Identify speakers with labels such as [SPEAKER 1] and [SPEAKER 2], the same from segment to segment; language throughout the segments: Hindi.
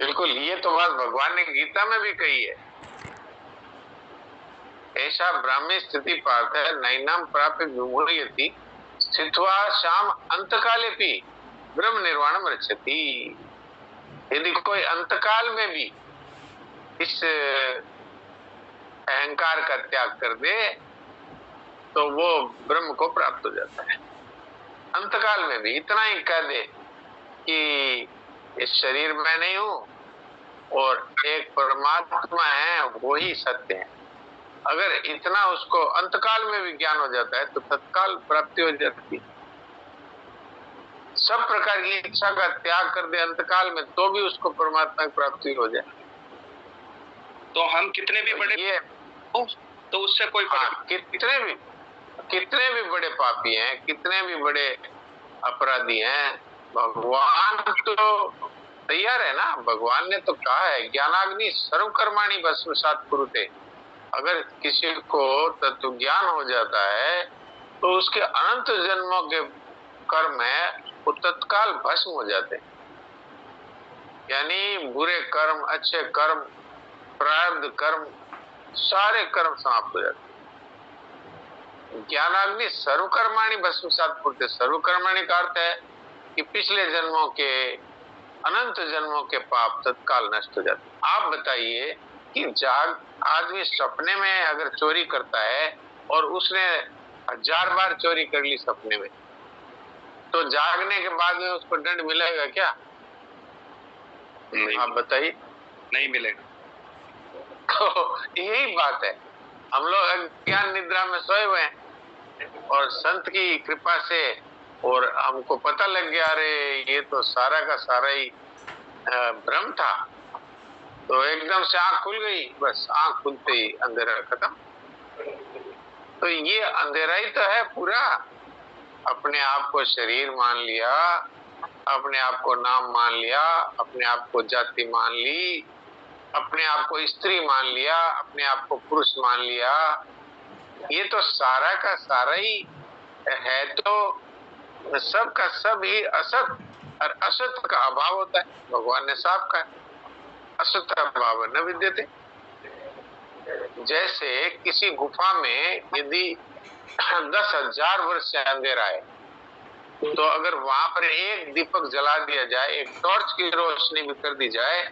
[SPEAKER 1] बिल्कुल, ये तो बात भगवान ने गीता में भी कही है। ऐसा ब्राह्मी स्थिति पार्थ है नैनम प्राप्य विमूढ़यति स्थित्वा शाम अंतकाले भी ब्रह्म निर्वाणम रक्षति। यदि कोई अंतकाल में भी इस अहंकार का त्याग कर दे तो वो ब्रह्म को प्राप्त हो जाता है। अंतकाल में भी इतना ही कह दे कि इस शरीर में नहीं हूं और एक परमात्मा है, वो ही सत्य है। अगर इतना उसको अंतकाल में भी ज्ञान हो जाता है तो तत्काल प्राप्ति हो जाती है। सब प्रकार की इच्छा का त्याग कर दे अंतकाल में तो भी उसको परमात्मा की प्राप्ति हो जाए।
[SPEAKER 2] तो हम कितने भी बड़े
[SPEAKER 1] ये
[SPEAKER 2] तो उससे कोई
[SPEAKER 1] कितने भी बड़े पापी हैं, कितने भी बड़े अपराधी हैं, भगवान तो तैयार है ना। भगवान ने तो कहा है ज्ञानाग्नि सर्वकर्माणि भस्मसात् कुरुते। अगर किसी को तत्व ज्ञान हो जाता है तो उसके अनंत जन्मों के कर्म है वो तत्काल भस्म हो जाते हैं। यानी बुरे कर्म, अच्छे कर्म, प्रारब्ध कर्म, सारे कर्म समाप्त हो जाते हैं। ज्ञानाग्नि सर्वकर्माणि भस्मसात् कुरुते। सर्वकर्माणि का अर्थ है कि पिछले जन्मों के, अनंत जन्मों के पाप तत्काल नष्ट हो जाते हैं। आप बताइए कि जाग आदमी सपने में अगर चोरी करता है और उसने 1000 बार चोरी कर ली सपने में, तो जागने के बाद में उसको दंड मिलेगा क्या? आप बताइए।
[SPEAKER 2] नहीं मिलेगा।
[SPEAKER 1] तो यही बात है, हम लोग अज्ञान निद्रा में सोए हुए हैं और संत की कृपा से और हमको पता लग गया अरे ये तो सारा का सारा ही भ्रम था, तो एकदम से आंख खुल गई। बस आंख खुलते ही अंधेरा खत्म। तो ये अंधेरा ही तो है पूरा। अपने आप को शरीर मान लिया, अपने आप को नाम मान लिया, अपने आप को जाति मान ली, अपने आप को स्त्री मान लिया, अपने आप को पुरुष मान लिया। ये तो सारा का सारा ही है। तो सब का सब ही असत और असत का अभाव होता है। भगवान ने साफ कहा असत अभाव न विद्यते। जैसे किसी गुफा में यदि 10,000 वर्ष से अंधेरा है तो अगर वहां पर एक दीपक जला दिया जाए, एक टॉर्च की रोशनी भी कर दी जाए,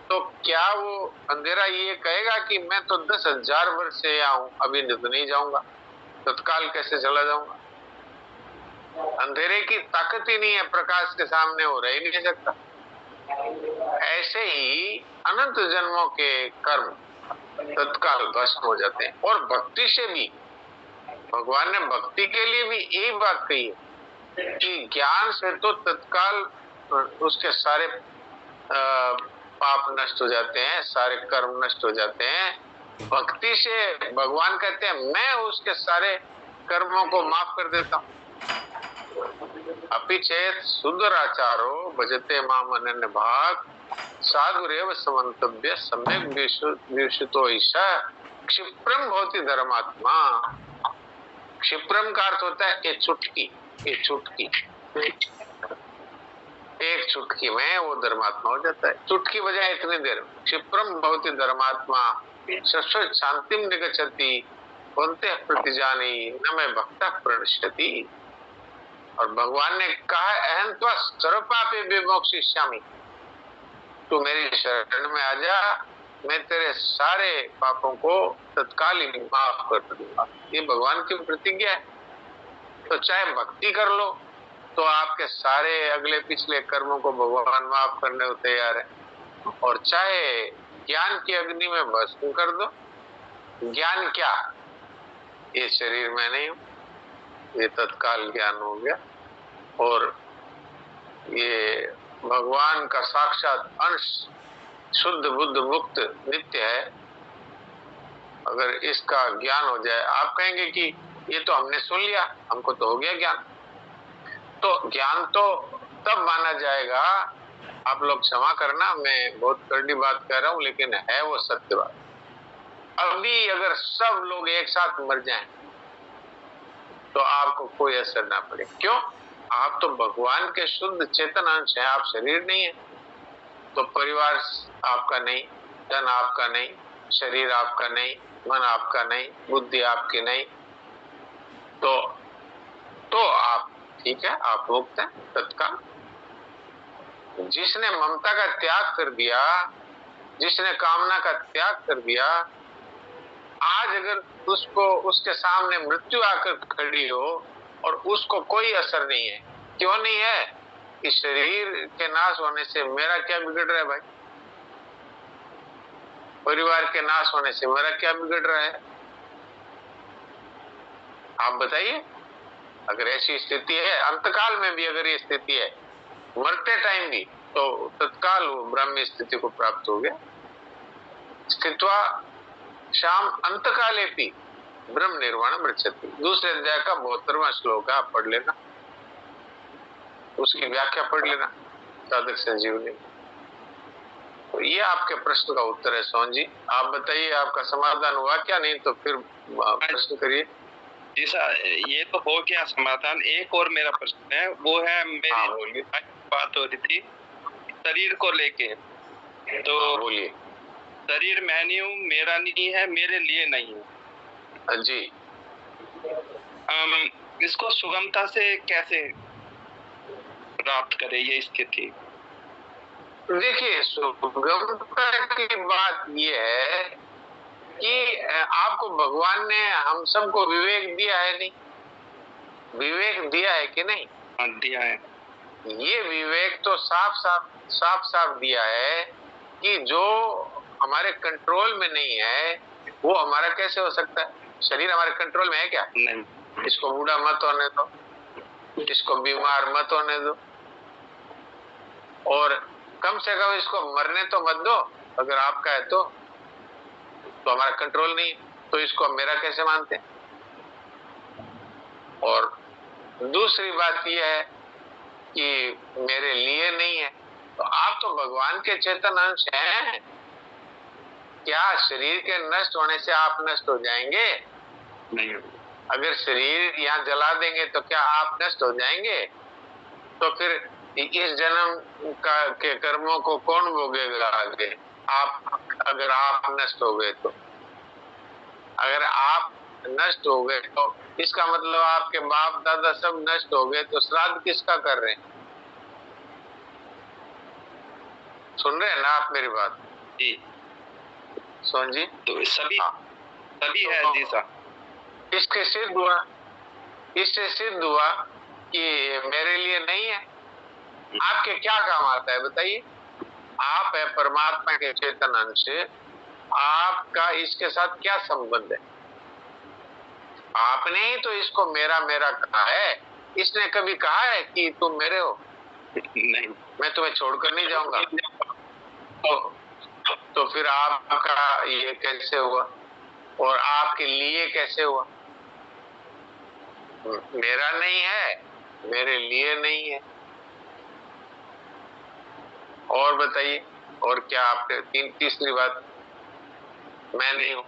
[SPEAKER 1] तो क्या वो अंधेरा ये कहेगा कि मैं तो 10,000 वर्ष से यहाँ हूं, अभी तो नहीं जाऊंगा, तत्काल कैसे चला जाऊंगा? अंधेरे की ताकत ही नहीं है, प्रकाश के सामने वो रह ही नहीं सकता। ऐसे ही अनंत जन्मों के कर्म तत्काल भस्म हो जाते हैं। और भक्ति से भी भगवान ने भक्ति के लिए भी यही बात कही है कि ज्ञान से तो तत्काल उसके सारे पाप नष्ट हो जाते हैं, सारे कर्म नष्ट हो जाते हैं। भक्ति से भगवान कहते हैं मैं उसके सारे कर्मों को माफ कर देता हूँ। अपिचेत सुदराचारो भजते माम अनन्य भाग साधुरेव समन्तव्य सम्यक विशुतो ईशा क्षिप्रम भवति धर्मात्मा। क्षिप्रम का अर्थ होता है एक चुटकी, एक चुटकी, एक चुटकी में वो धर्मात्मा हो जाता है। चुटकी बजाय इतनी देर। क्षिप्रम भवति धर्मात्मा शाश्वत शांतिम निगच्छति वन्ते प्रतिजानी न मैं भक्ता प्रणश्यति। और भगवान ने कहा अहं त्वा सर्वपापे विमोक्षयिष्यामि। तू मेरी शरण में आ जा, मैं तेरे सारे पापों को तत्काल ही माफ कर दूंगा। ये भगवान की प्रतिज्ञा है। तो चाहे भक्ति कर लो तो आपके सारे अगले पिछले कर्मों को भगवान माफ करने को तैयार है, और चाहे ज्ञान की अग्नि में भस्म कर दो। ज्ञान क्या? ये शरीर में नहीं हूं, ये तत्काल ज्ञान हो गया और ये भगवान का साक्षात अंश शुद्ध बुद्ध मुक्त नित्य है। अगर इसका ज्ञान हो जाए, आप कहेंगे कि ये तो हमने सुन लिया, हमको तो हो गया ज्ञान। तो ज्ञान तो तब माना जाएगा, आप लोग क्षमा करना मैं बहुत कड़वी बात कह रहा हूं लेकिन है वो सत्य बात। अभी अगर सब लोग एक साथ मर जाएं तो आपको कोई असर ना पड़े। क्यों? आप तो भगवान के शुद्ध चेतन अंश हैं, आप शरीर नहीं है। तो परिवार आपका नहीं, धन आपका नहीं, शरीर आपका नहीं, मन आपका नहीं, बुद्धि आपकी नहीं, तो आप ठीक है, आप मुक्त हैं तत्काल। जिसने ममता का त्याग कर दिया, जिसने कामना का त्याग कर दिया, आज अगर उसको उसके सामने मृत्यु आकर खड़ी हो और उसको कोई असर नहीं है, क्यों नहीं है? कि शरीर के नाश होने से मेरा क्या बिगड़ रहा है भाई? परिवार के नाश होने से मेरा क्या बिगड़ रहा है? आप बताइए। अगर ऐसी स्थिति है, अंतकाल में भी अगर ये स्थिति है, मरते टाइम भी, तो तत्काल वो ब्राह्मी स्थिति को प्राप्त हो गया। स्थित्वा शाम अंतकाले भी ब्रह्म निर्वाण मृच्छति। दूसरे अध्याय का 72वां श्लोक है, आप पढ़ लेना, उसकी व्याख्या पढ़ लेना साधक संजीवनी। तो ये आपके प्रश्न का उत्तर है सोहन जी। आप बताइए, आपका समाधान हुआ क्या? नहीं तो फिर प्रश्न करिए।
[SPEAKER 2] जी सर, ये तो हो गया समाधान। एक और मेरा प्रश्न है, वो है मेरी बात हो रही थी शरीर को लेके। तो
[SPEAKER 1] बोलिए।
[SPEAKER 2] शरीर मैं नहीं हूँ, मेरा नहीं है, मेरे लिए नहीं है
[SPEAKER 1] जी।
[SPEAKER 2] इसको सुगमता से कैसे प्राप्त करें ये स्थिति?
[SPEAKER 1] देखिए, सुगमता की बात ये है कि आपको भगवान ने हम सबको विवेक दिया है, नहीं विवेक दिया है कि नहीं?
[SPEAKER 2] दिया है।
[SPEAKER 1] ये विवेक तो साफ दिया है कि जो हमारे कंट्रोल में नहीं है वो हमारा कैसे हो सकता है? शरीर हमारे कंट्रोल में है क्या?
[SPEAKER 2] नहीं।
[SPEAKER 1] इसको बूढ़ा मत होने दो, इसको बीमार मत होने दो, और कम से कम इसको मरने तो मत दो। अगर आपका है तो हमारा कंट्रोल नहीं, तो इसको मेरा कैसे मानते हैं? और दूसरी बात यह है कि मेरे लिए नहीं है, तो आप तो भगवान के चेतन अंश हैं। क्या शरीर के नष्ट होने से आप नष्ट हो जाएंगे?
[SPEAKER 2] नहीं।
[SPEAKER 1] अगर शरीर यहाँ जला देंगे तो क्या आप नष्ट हो जाएंगे? तो फिर इस जन्म के कर्मों को कौन भोगेगा आगे? आप, अगर आप नष्ट हो गए तो, अगर आप नष्ट हो गए तो इसका मतलब आपके बाप दादा सब नष्ट हो गए, तो श्राद्ध किसका कर रहे हैं? सुन रहे हैं ना आप मेरी बात?
[SPEAKER 2] जी
[SPEAKER 1] सोहन जी,
[SPEAKER 2] तो सभी है जी साहब।
[SPEAKER 1] इससे सिद्ध हुआ कि मेरे लिए नहीं है। आपके क्या काम आता है बताइए? आप है परमात्मा के चेतन अंश, आपका इसके साथ क्या संबंध है? आपने ही तो इसको मेरा मेरा कहा है। इसने कभी कहा है कि तुम मेरे हो?
[SPEAKER 2] नहीं।
[SPEAKER 1] मैं तुम्हें छोड़कर नहीं जाऊंगा। तो फिर आपका ये कैसे हुआ और आपके लिए कैसे हुआ? मेरा नहीं है, मेरे लिए नहीं है। और बताइए, और क्या? आपके तीसरी बात, मैं नहीं हूं।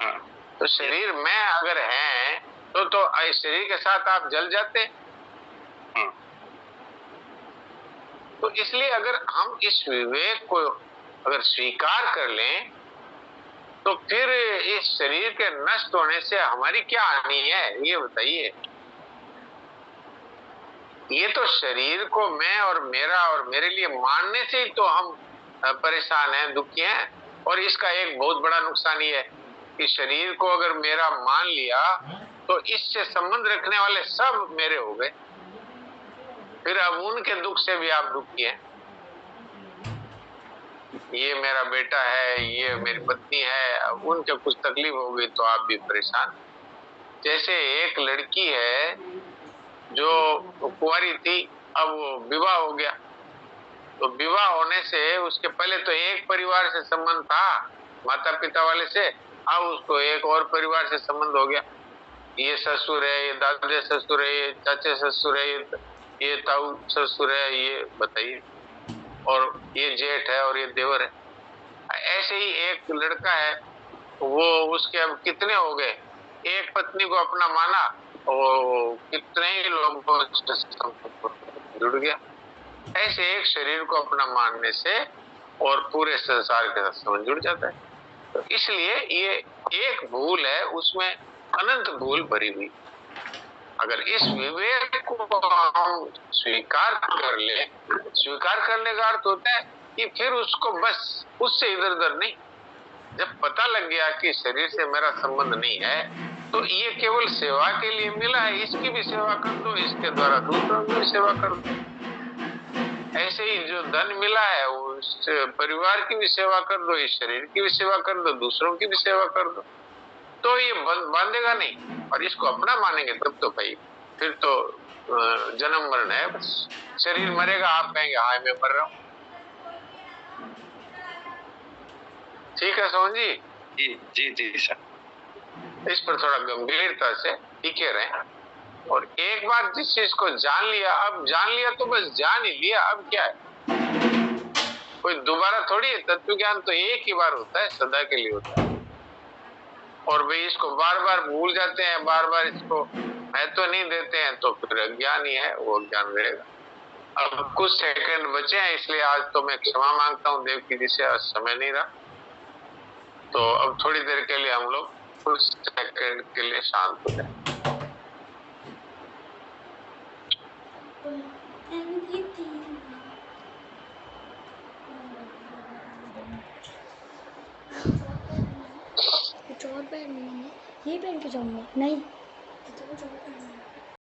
[SPEAKER 2] हाँ।
[SPEAKER 1] तो शरीर में अगर है तो शरीर के साथ आप जल जाते।
[SPEAKER 2] हाँ।
[SPEAKER 1] तो इसलिए अगर हम इस विवेक को अगर स्वीकार कर लें तो फिर इस शरीर के नष्ट होने से हमारी क्या हानि है, ये बताइए। ये तो शरीर को मैं और मेरा और मेरे लिए मानने से ही तो हम परेशान हैं, दुखी हैं। और इसका एक बहुत बड़ा नुकसान ये है कि शरीर को अगर मेरा मान लिया तो इससे संबंध रखने वाले सब मेरे हो गए। फिर अब उनके दुख से भी आप दुखी हैं। ये मेरा बेटा है, ये मेरी पत्नी है, अब उनके कुछ तकलीफ हो गई तो आप भी परेशान। जैसे एक लड़की है जो कुंवारी थी, अब वो विवाह हो गया, तो विवाह होने से उसके पहले तो एक परिवार से संबंध था, माता पिता वाले से। अब उसको एक और परिवार से संबंध हो गया। ये ससुर है, ये दादे ससुर है, ये चाचे ससुर है, ये ताऊ ससुर है, ये बताइए, और ये जेठ है और ये देवर है। ऐसे ही एक लड़का है, वो उसके अब कितने हो गए, एक पत्नी को अपना माना, वो कितने ही लोगों से जुड़ गया। ऐसे एक शरीर को अपना मानने से और पूरे संसार के साथ संबंध जुड़ जाता है। तो इसलिए ये एक भूल है, उसमें अनंत भूल भरी हुई। अगर इस विवेक को हम स्वीकार कर ले, स्वीकार करने का अर्थ होता है कि फिर उसको बस उससे इधर उधर नहीं। जब पता लग गया कि शरीर से मेरा संबंध नहीं है, तो ये केवल सेवा के लिए मिला है, इसकी भी सेवा कर दो, इसके द्वारा दूसरों की भी सेवा कर दो। ऐसे ही जो धन मिला है उस परिवार की भी सेवा कर दो, इस शरीर की भी सेवा कर दो, दूसरों की भी सेवा कर दो, तो ये बांधेगा नहीं। और इसको अपना मानेंगे तब तो भाई फिर तो जन्म मरण है बस। शरीर मरेगा, आप कहेंगे हाँ मैं मर रहा हूँ। ठीक है सोहन जी?
[SPEAKER 2] जी जी सर।
[SPEAKER 1] इस पर थोड़ा गंभीरता से टिके रहें। और एक बार जिस चीज को जान लिया, अब जान लिया तो बस जान ही लिया, अब क्या है? कोई दोबारा थोड़ी है। तत्व ज्ञान तो एक ही बार होता है, सदा के लिए होता है। और भाई इसको बार बार भूल जाते हैं, बार बार इसको महत्व नहीं देते हैं, तो फिर अज्ञान ही है, वो अज्ञान रहेगा। अब कुछ सेकंड बचे हैं, इसलिए आज तो मैं क्षमा मांगता हूँ देवकी जी से, आज समय नहीं रहा। तो अब थोड़ी देर के लिए हम लोग कुछ सेकंड के लिए शांत हो जाए।
[SPEAKER 3] कुछ और पहन, ये पहन के जाऊंगा नहीं, तो कुछ और पहनना है।